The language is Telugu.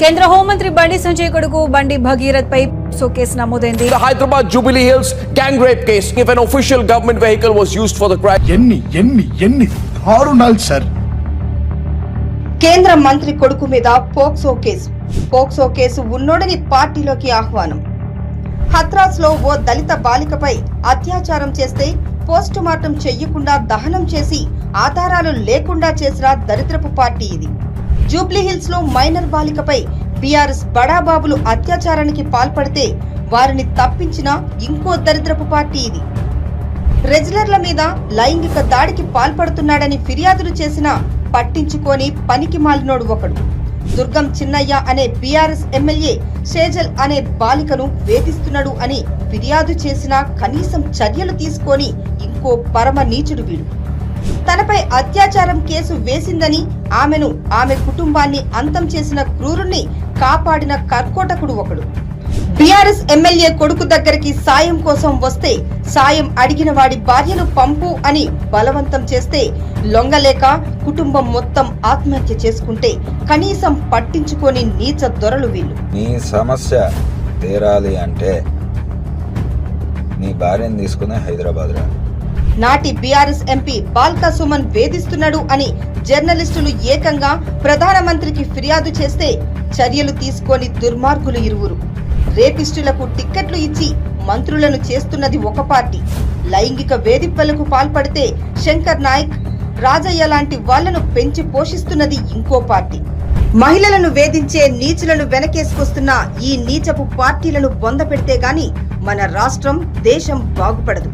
కేంద్ర హోంమంత్రి బండి సంజయ్ కొడుకు బండి భగీరథ్ పై కేసు నమోదైంది. The Hyderabad Jubilee Hills gang rape case. If an official government vehicle was used for the crime. ఎన్ని దారుణాలు సార్. కేంద్ర మంత్రి కొడుకు మీద పోక్సో కేసు ఉన్నోడని పార్టీలోకి ఆహ్వానం. హత్రాస్ లో ఓ దళిత బాలికపై అత్యాచారం చేస్తే పోస్ట్ మార్టం చెయ్యకుండా దహనం చేసి ఆధారాలు లేకుండా చేసిన దరిద్రపు పార్టీ ఇది. జూబ్లీ హిల్స్ లో మైనర్ బాలికపై బీఆర్ఎస్ బడాబాబులు అత్యాచారానికి పాల్పడితే వారిని తప్పించిన ఇంకో దరిద్రపు పార్టీ ఇది. రెజ్లర్ల మీద లైంగిక దాడికి పాల్పడుతున్నాడని ఫిర్యాదులు చేసినా పట్టించుకొని పనికి మాలినోడు ఒకడు. దుర్గం చిన్నయ్య అనే బీఆర్ఎస్ ఎమ్మెల్యే షేజల్ అనే బాలికను వేధిస్తున్నాడు అని ఫిర్యాదు చేసినా కనీసం చర్యలు తీసుకొని ఇంకో పరమ నీచుడు వీడు. తనపై అత్యాచారం కేసు వేసిందని ఆమె కుటుంబాన్ని అంతం చేసిన క్రూరుణ్ణి కాపాడిన కర్కోటకుడు ఒకడు. బీఆర్ఎస్ ఎమ్మెల్యే కొడుకు దగ్గరికి సాయం కోసం వస్తే సాయం అడిగిన వాడి భార్యను పంపు అని బలవంతం చేస్తే లొంగలేక కుటుంబం మొత్తం ఆత్మహత్య చేసుకుంటే కనీసం పట్టించుకొని నీచ దొరలు వీళ్ళు. నీ సమస్య తీరాలి అంటే నీ భార్యను తీసుకునే హైదరాబాద్ రా. నాటి బీఆర్ఎస్ ఎంపీ బాల్కా సుమన్ వేధిస్తున్నాడు అని జర్నలిస్టులు ఏకంగా ప్రధానమంత్రికి ఫిర్యాదు చేస్తే చర్యలు తీసుకొని దుర్మార్గులు ఇరువురు. రేపిస్టులకు టిక్కెట్లు ఇచ్చి మంత్రులను చేస్తున్నది ఒక పార్టీ, లైంగిక వేధింపులకు పాల్పడితే శంకర్ నాయక్, రాజయ్య లాంటి వాళ్లను పెంచి పోషిస్తున్నది ఇంకో పార్టీ. మహిళలను వేధించే నీచులను వెనకేసుకొస్తున్న ఈ నీచపు పార్టీలను బొంద పెడితే గాని మన రాష్ట్రం, దేశం బాగుపడదు.